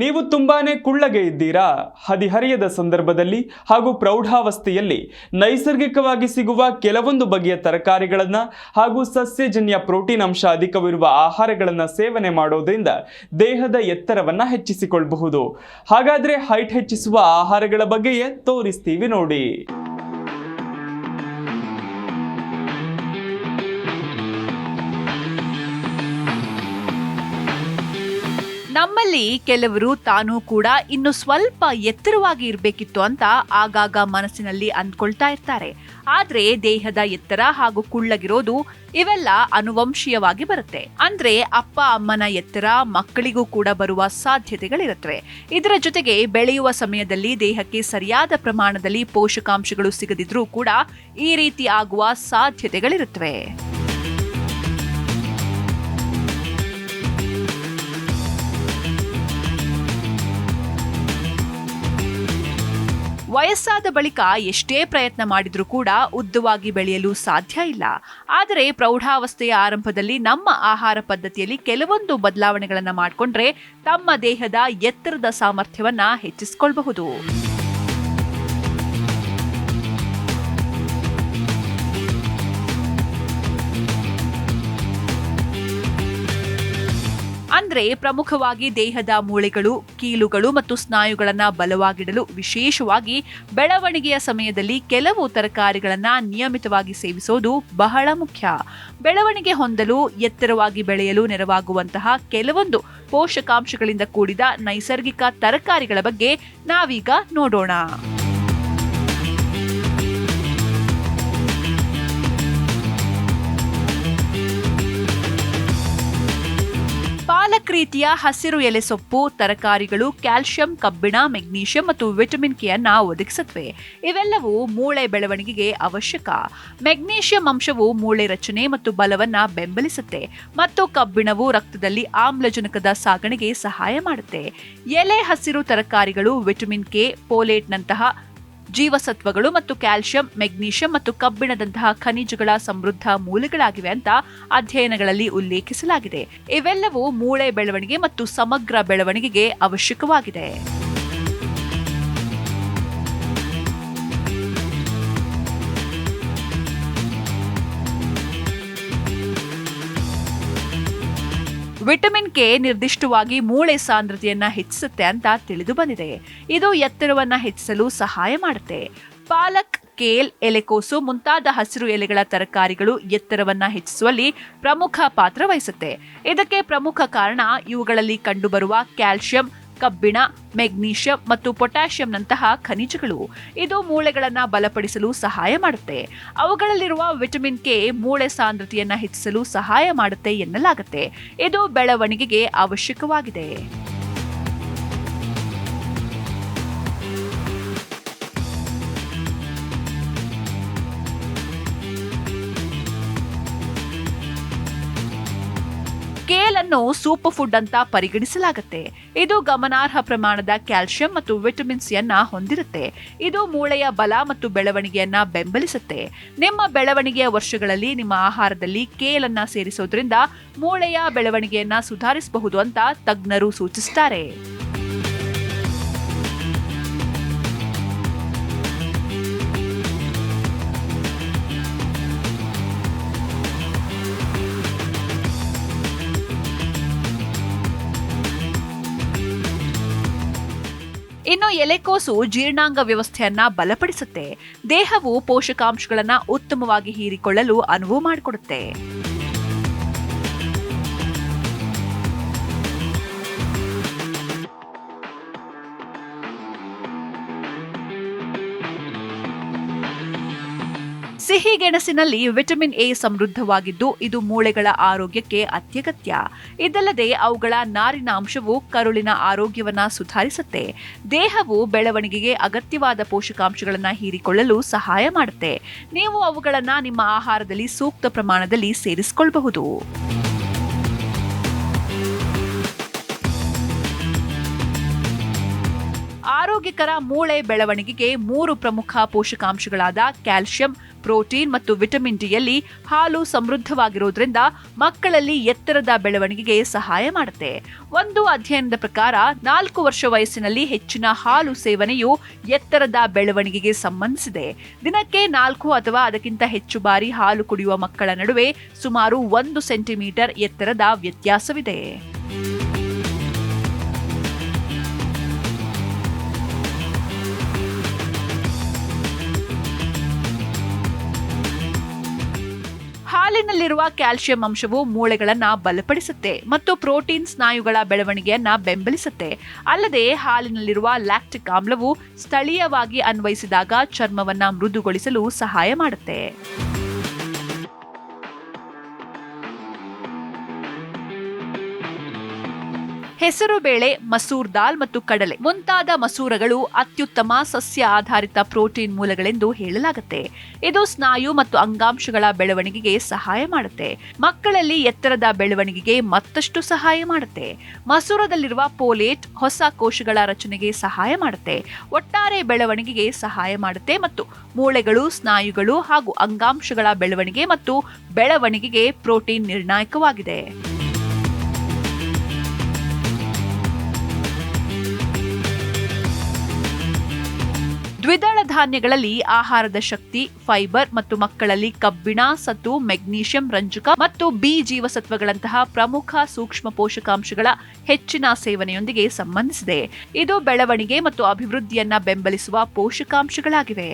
ನೀವು ತುಂಬಾನೇ ಕುಳ್ಳಗೆ ಇದ್ದೀರಾ? ಹದಿಹರೆಯದ ಸಂದರ್ಭದಲ್ಲಿ ಹಾಗೂ ಪ್ರೌಢಾವಸ್ಥೆಯಲ್ಲಿ ನೈಸರ್ಗಿಕವಾಗಿ ಸಿಗುವ ಕೆಲವೊಂದು ಬಗೆಯ ತರಕಾರಿಗಳನ್ನು ಹಾಗೂ ಸಸ್ಯಜನ್ಯ ಪ್ರೋಟೀನ್ ಅಂಶ ಅಧಿಕವಿರುವ ಆಹಾರಗಳನ್ನು ಸೇವನೆ ಮಾಡೋದ್ರಿಂದ ದೇಹದ ಎತ್ತರವನ್ನು ಹೆಚ್ಚಿಸಿಕೊಳ್ಳಬಹುದು. ಹಾಗಾದ್ರೆ ಹೈಟ್ ಹೆಚ್ಚಿಸುವ ಆಹಾರಗಳ ಬಗ್ಗೆಯೇ ತೋರಿಸ್ತೀವಿ ನೋಡಿ. ನಮ್ಮಲ್ಲಿ ಕೆಲವರು ತಾನೂ ಕೂಡ ಇನ್ನು ಸ್ವಲ್ಪ ಎತ್ತರವಾಗಿ ಇರಬೇಕಿತ್ತು ಅಂತ ಆಗಾಗ ಮನಸ್ಸಿನಲ್ಲಿ ಅಂದ್ಕೊಳ್ತಾ ಇರ್ತಾರೆ. ಆದ್ರೆ ದೇಹದ ಎತ್ತರ ಹಾಗೂ ಕುಳ್ಳಗಿರೋದು ಇವೆಲ್ಲ ಅನುವಂಶೀಯವಾಗಿ ಬರುತ್ತೆ. ಅಂದ್ರೆ ಅಪ್ಪ ಅಮ್ಮನ ಎತ್ತರ ಮಕ್ಕಳಿಗೂ ಕೂಡ ಬರುವ ಸಾಧ್ಯತೆಗಳಿರುತ್ತವೆ. ಇದರ ಜೊತೆಗೆ ಬೆಳೆಯುವ ಸಮಯದಲ್ಲಿ ದೇಹಕ್ಕೆ ಸರಿಯಾದ ಪ್ರಮಾಣದಲ್ಲಿ ಪೋಷಕಾಂಶಗಳು ಸಿಗದಿದ್ರೂ ಕೂಡ ಈ ರೀತಿ ಆಗುವ ಸಾಧ್ಯತೆಗಳಿರುತ್ತವೆ. ವಯಸ್ಸಾದ ಬಳಿಕ ಎಷ್ಟೇ ಪ್ರಯತ್ನ ಮಾಡಿದ್ರೂ ಕೂಡ ಉದ್ದವಾಗಿ ಬೆಳೆಯಲು ಸಾಧ್ಯ ಇಲ್ಲ. ಆದರೆ ಪ್ರೌಢಾವಸ್ಥೆಯ ಆರಂಭದಲ್ಲಿ ನಮ್ಮ ಆಹಾರ ಪದ್ಧತಿಯಲ್ಲಿ ಕೆಲವೊಂದು ಬದಲಾವಣೆಗಳನ್ನು ಮಾಡಿಕೊಂಡ್ರೆ ತಮ್ಮ ದೇಹದ ಎತ್ತರದ ಸಾಮರ್ಥ್ಯವನ್ನ ಹೆಚ್ಚಿಸಿಕೊಳ್ಳಬಹುದು. ಅಂದ್ರೆ ಪ್ರಮುಖವಾಗಿ ದೇಹದ ಮೂಳೆಗಳು, ಕೀಲುಗಳು ಮತ್ತು ಸ್ನಾಯುಗಳನ್ನ ಬಲವಾಗಿಡಲು, ವಿಶೇಷವಾಗಿ ಬೆಳವಣಿಗೆಯ ಸಮಯದಲ್ಲಿ ಕೆಲವು ತರಕಾರಿಗಳನ್ನ ನಿಯಮಿತವಾಗಿ ಸೇವಿಸೋದು ಬಹಳ ಮುಖ್ಯ. ಬೆಳವಣಿಗೆ ಹೊಂದಲು, ಎತ್ತರವಾಗಿ ಬೆಳೆಯಲು ನೆರವಾಗುವಂತಹ ಕೆಲವೊಂದು ಪೋಷಕಾಂಶಗಳಿಂದ ಕೂಡಿದ ನೈಸರ್ಗಿಕ ತರಕಾರಿಗಳ ಬಗ್ಗೆ ನಾವೀಗ ನೋಡೋಣ. ಪಾಲಕ್ ರೀತಿಯ ಹಸಿರು ಎಲೆ ಸೊಪ್ಪು ತರಕಾರಿಗಳು ಕ್ಯಾಲ್ಸಿಯಂ, ಕಬ್ಬಿಣ, ಮೆಗ್ನೀಷಿಯಂ ಮತ್ತು ವಿಟಮಿನ್ ಕೆ ಅನ್ನ ಒದಗಿಸುತ್ತವೆ. ಇವೆಲ್ಲವೂ ಮೂಳೆ ಬೆಳವಣಿಗೆಗೆ ಅವಶ್ಯಕ. ಮೆಗ್ನೀಷಿಯಂ ಅಂಶವು ಮೂಳೆ ರಚನೆ ಮತ್ತು ಬಲವನ್ನ ಬೆಂಬಲಿಸುತ್ತೆ ಮತ್ತು ಕಬ್ಬಿಣವು ರಕ್ತದಲ್ಲಿ ಆಮ್ಲಜನಕದ ಸಾಗಣೆಗೆ ಸಹಾಯ ಮಾಡುತ್ತೆ. ಎಲೆ ಹಸಿರು ತರಕಾರಿಗಳು ವಿಟಮಿನ್ ಕೆ, ಫೋಲೇಟ್ನಂತಹ ಜೀವಸತ್ವಗಳು ಮತ್ತು ಕ್ಯಾಲ್ಸಿಯಂ, ಮೆಗ್ನೀಷಿಯಂ ಮತ್ತು ಕಬ್ಬಿಣದಂತಹ ಖನಿಜಗಳ ಸಮೃದ್ಧ ಮೂಲಗಳಾಗಿವೆ ಅಂತ ಅಧ್ಯಯನಗಳಲ್ಲಿ ಉಲ್ಲೇಖಿಸಲಾಗಿದೆ. ಇವೆಲ್ಲವೂ ಮೂಳೆ ಬೆಳವಣಿಗೆ ಮತ್ತು ಸಮಗ್ರ ಬೆಳವಣಿಗೆಗೆ ಅವಶ್ಯಕವಾಗಿದೆ. ವಿಟಮಿನ್ ಕೆ ನಿರ್ದಿಷ್ಟವಾಗಿ ಮೂಳೆ ಸಾಂದ್ರತೆಯನ್ನ ಹೆಚ್ಚಿಸುತ್ತೆ ಅಂತ ತಿಳಿದು ಬಂದಿದೆ. ಇದು ಎತ್ತರವನ್ನ ಹೆಚ್ಚಿಸಲು ಸಹಾಯ ಮಾಡುತ್ತೆ. ಪಾಲಕ್, ಕೇಲ್, ಎಲೆಕೋಸು ಮುಂತಾದ ಹಸಿರು ಎಲೆಗಳ ತರಕಾರಿಗಳು ಎತ್ತರವನ್ನ ಹೆಚ್ಚಿಸುವಲ್ಲಿ ಪ್ರಮುಖ ಪಾತ್ರ ವಹಿಸುತ್ತೆ. ಇದಕ್ಕೆ ಪ್ರಮುಖ ಕಾರಣ ಇವುಗಳಲ್ಲಿ ಕಂಡುಬರುವ ಕ್ಯಾಲ್ಸಿಯಂ, ಕಬ್ಬಿಣ, ಮೆಗ್ನೀಷಿಯಂ ಮತ್ತು ಪೊಟ್ಯಾಷಿಯಂನಂತಹ ಖನಿಜಗಳು. ಇದು ಮೂಳೆಗಳನ್ನ ಬಲಪಡಿಸಲು ಸಹಾಯ ಮಾಡುತ್ತೆ. ಅವುಗಳಲ್ಲಿರುವ ವಿಟಮಿನ್ ಕೆ ಮೂಳೆ ಸಾಂದ್ರತೆಯನ್ನ ಹೆಚ್ಚಿಸಲು ಸಹಾಯ ಮಾಡುತ್ತೆ ಎನ್ನಲಾಗುತ್ತೆ. ಇದು ಬೆಳವಣಿಗೆಗೆ ಅವಶ್ಯಕವಾಗಿದೆ. ಕೇಲ್ ಅನ್ನು ಸೂಪರ್ ಫುಡ್ ಅಂತ ಪರಿಗಣಿಸಲಾಗುತ್ತೆ. ಇದು ಗಮನಾರ್ಹ ಪ್ರಮಾಣದ ಕ್ಯಾಲ್ಸಿಯಂ ಮತ್ತು ವಿಟಮಿನ್ ಸಿ ಅನ್ನ ಹೊಂದಿರುತ್ತೆ. ಇದು ಮೂಳೆಯ ಬಲ ಮತ್ತು ಬೆಳವಣಿಗೆಯನ್ನ ಬೆಂಬಲಿಸುತ್ತೆ. ನಿಮ್ಮ ಬೆಳವಣಿಗೆಯ ವರ್ಷಗಳಲ್ಲಿ ನಿಮ್ಮ ಆಹಾರದಲ್ಲಿ ಕೇಲ್ ಅನ್ನ ಸೇರಿಸೋದ್ರಿಂದ ಮೂಳೆಯ ಬೆಳವಣಿಗೆಯನ್ನ ಸುಧಾರಿಸಬಹುದು ಅಂತ ತಜ್ಞರು ಸೂಚಿಸುತ್ತಾರೆ. ಇನ್ನು ಎಲೆಕೋಸು ಜೀರ್ಣಾಂಗ ವ್ಯವಸ್ಥೆಯನ್ನ ಬಲಪಡಿಸುತ್ತೆ. ದೇಹವು ಪೋಷಕಾಂಶಗಳನ್ನ ಉತ್ತಮವಾಗಿ ಹೀರಿಕೊಳ್ಳಲು ಅನುವು ಮಾಡಿಕೊಡುತ್ತೆ. ಸಿಹಿಗೆಣಸಿನಲ್ಲಿ ವಿಟಮಿನ್ ಎ ಸಮೃದ್ಧವಾಗಿದ್ದು ಇದು ಮೂಳೆಗಳ ಆರೋಗ್ಯಕ್ಕೆ ಅತ್ಯಗತ್ಯ. ಇದಲ್ಲದೆ ಅವುಗಳ ನಾರಿನ ಅಂಶವು ಕರುಳಿನ ಆರೋಗ್ಯವನ್ನ ಸುಧಾರಿಸುತ್ತೆ. ದೇಹವು ಬೆಳವಣಿಗೆಗೆ ಅಗತ್ಯವಾದ ಪೋಷಕಾಂಶಗಳನ್ನು ಹೀರಿಕೊಳ್ಳಲು ಸಹಾಯ ಮಾಡುತ್ತೆ. ನೀವು ಅವುಗಳನ್ನು ನಿಮ್ಮ ಆಹಾರದಲ್ಲಿ ಸೂಕ್ತ ಪ್ರಮಾಣದಲ್ಲಿ ಸೇರಿಸಿಕೊಳ್ಳಬಹುದು. ಆರೋಗ್ಯಕರ ಮೂಳೆ ಬೆಳವಣಿಗೆಗೆ 3 ಪ್ರಮುಖ ಪೋಷಕಾಂಶಗಳಾದ ಕ್ಯಾಲ್ಸಿಯಂ, ಪ್ರೋಟೀನ್ ಮತ್ತು ವಿಟಮಿನ್ ಡಿಯಲ್ಲಿ ಹಾಲು ಸಮೃದ್ಧವಾಗಿರುವುದರಿಂದ ಮಕ್ಕಳಲ್ಲಿ ಎತ್ತರದ ಬೆಳವಣಿಗೆಗೆ ಸಹಾಯ ಮಾಡುತ್ತೆ. ಒಂದು ಅಧ್ಯಯನದ ಪ್ರಕಾರ 4 ವರ್ಷ ವಯಸ್ಸಿನಲ್ಲಿ ಹೆಚ್ಚಿನ ಹಾಲು ಸೇವನೆಯು ಎತ್ತರದ ಬೆಳವಣಿಗೆಗೆ ಸಂಬಂಧಿಸಿದೆ. ದಿನಕ್ಕೆ 4 ಅಥವಾ ಅದಕ್ಕಿಂತ ಹೆಚ್ಚು ಬಾರಿ ಹಾಲು ಕುಡಿಯುವ ಮಕ್ಕಳ ನಡುವೆ ಸುಮಾರು 1 ಸೆಂಟಿಮೀಟರ್ ಎತ್ತರದ ವ್ಯತ್ಯಾಸವಿದೆ. ಹಾಲಿನಲ್ಲಿರುವ ಕ್ಯಾಲ್ಸಿಯಂ ಅಂಶವು ಮೂಳೆಗಳನ್ನ ಬಲಪಡಿಸುತ್ತೆ ಮತ್ತು ಪ್ರೋಟೀನ್ ಸ್ನಾಯುಗಳ ಬೆಳವಣಿಗೆಯನ್ನ ಬೆಂಬಲಿಸುತ್ತೆ. ಅಲ್ಲದೆ ಹಾಲಿನಲ್ಲಿರುವ ಲ್ಯಾಕ್ಟಿಕ್ ಆಮ್ಲವು ಸ್ಥಳೀಯವಾಗಿ ಅನ್ವಯಿಸಿದಾಗ ಚರ್ಮವನ್ನ ಮೃದುಗೊಳಿಸಲು ಸಹಾಯ ಮಾಡುತ್ತೆ. ಹೆಸರು ಬೇಳೆ, ಮಸೂರ್ ದಾಲ್ ಮತ್ತು ಕಡಲೆ ಮುಂತಾದ ಮಸೂರಗಳು ಅತ್ಯುತ್ತಮ ಸಸ್ಯ ಆಧಾರಿತ ಪ್ರೋಟೀನ್ ಮೂಲಗಳೆಂದು ಹೇಳಲಾಗುತ್ತೆ. ಇದು ಸ್ನಾಯು ಮತ್ತು ಅಂಗಾಂಶಗಳ ಬೆಳವಣಿಗೆಗೆ ಸಹಾಯ ಮಾಡುತ್ತೆ. ಮಕ್ಕಳಲ್ಲಿ ಎತ್ತರದ ಬೆಳವಣಿಗೆಗೆ ಮತ್ತಷ್ಟು ಸಹಾಯ ಮಾಡುತ್ತೆ. ಮಸೂರದಲ್ಲಿರುವ ಪೋಲೇಟ್ ಹೊಸ ಕೋಶಗಳ ರಚನೆಗೆ ಸಹಾಯ ಮಾಡುತ್ತೆ, ಒಟ್ಟಾರೆ ಬೆಳವಣಿಗೆಗೆ ಸಹಾಯ ಮಾಡುತ್ತೆ ಮತ್ತು ಮೂಳೆಗಳು, ಸ್ನಾಯುಗಳು ಹಾಗೂ ಅಂಗಾಂಶಗಳ ಬೆಳವಣಿಗೆಗೆ ಪ್ರೋಟೀನ್ ನಿರ್ಣಾಯಕವಾಗಿದೆ. ದ್ವಿದಳ ಧಾನ್ಯಗಳಲ್ಲಿ ಆಹಾರದ ಶಕ್ತಿ, ಫೈಬರ್ ಮತ್ತು ಮಕ್ಕಳಲ್ಲಿ ಕಬ್ಬಿಣ, ಸತು, ಮೆಗ್ನೀಷಿಯಂ, ರಂಜಕ ಮತ್ತು ಬಿ ಜೀವಸತ್ವಗಳಂತಹ ಪ್ರಮುಖ ಸೂಕ್ಷ್ಮ ಪೋಷಕಾಂಶಗಳ ಹೆಚ್ಚಿನ ಸೇವನೆಯೊಂದಿಗೆ ಸಂಬಂಧಿಸಿದೆ. ಇದು ಬೆಳವಣಿಗೆ ಮತ್ತು ಅಭಿವೃದ್ಧಿಯನ್ನ ಬೆಂಬಲಿಸುವ ಪೋಷಕಾಂಶಗಳಾಗಿವೆ.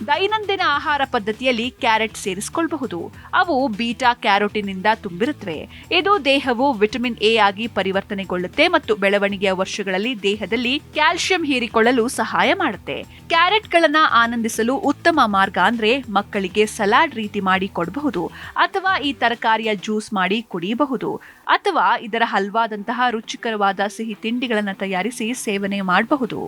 ದೈನಂದಿನ ಆಹಾರ ಪದ್ಧತಿಯಲ್ಲಿ ಕ್ಯಾರೆಟ್ ಸೇರಿಸಿಕೊಳ್ಳಬಹುದು. ಅವು ಬೀಟಾ ಕ್ಯಾರೋಟಿನ್ನಿಂದ ತುಂಬಿರುತ್ತವೆ. ಇದು ದೇಹವು ವಿಟಮಿನ್ ಎ ಆಗಿ ಪರಿವರ್ತನೆಗೊಳ್ಳುತ್ತೆ ಮತ್ತು ಬೆಳವಣಿಗೆಯ ವರ್ಷಗಳಲ್ಲಿ ದೇಹದಲ್ಲಿ ಕ್ಯಾಲ್ಸಿಯಂ ಹೀರಿಕೊಳ್ಳಲು ಸಹಾಯ ಮಾಡುತ್ತೆ. ಕ್ಯಾರೆಟ್ಗಳನ್ನ ಆನಂದಿಸಲು ಉತ್ತಮ ಮಾರ್ಗ ಅಂದ್ರೆ ಮಕ್ಕಳಿಗೆ ಸಲಾಡ್ ರೀತಿ ಮಾಡಿ ಕೊಡಬಹುದು, ಅಥವಾ ಈ ತರಕಾರಿಯ ಜ್ಯೂಸ್ ಮಾಡಿ ಕುಡಿಯಬಹುದು, ಅಥವಾ ಇದರ ಹಲ್ವಾದಂತಹ ರುಚಿಕರವಾದ ಸಿಹಿ ತಿಂಡಿಗಳನ್ನು ತಯಾರಿಸಿ ಸೇವನೆ ಮಾಡಬಹುದು.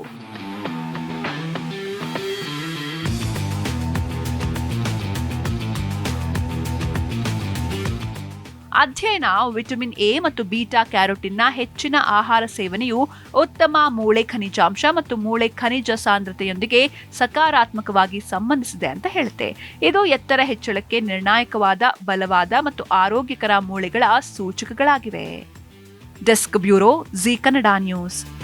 ಅಧ್ಯಯನ ವಿಟಮಿನ್ ಎ ಮತ್ತು ಬೀಟಾ ಕ್ಯಾರೋಟಿನ್ನ ಹೆಚ್ಚಿನ ಆಹಾರ ಸೇವನೆಯು ಉತ್ತಮ ಮೂಳೆ ಖನಿಜಾಂಶ ಮತ್ತು ಮೂಳೆ ಖನಿಜ ಸಾಂದ್ರತೆಯೊಂದಿಗೆ ಸಕಾರಾತ್ಮಕವಾಗಿ ಸಂಬಂಧಿಸಿದೆ ಅಂತ ಹೇಳುತ್ತೆ. ಇದು ಎತ್ತರ ಹೆಚ್ಚಳಕ್ಕೆ ನಿರ್ಣಾಯಕವಾದ, ಬಲವಾದ ಮತ್ತು ಆರೋಗ್ಯಕರ ಮೂಳೆಗಳ ಸೂಚಕಗಳಾಗಿವೆ. Desk bureau, Zee Kannada news.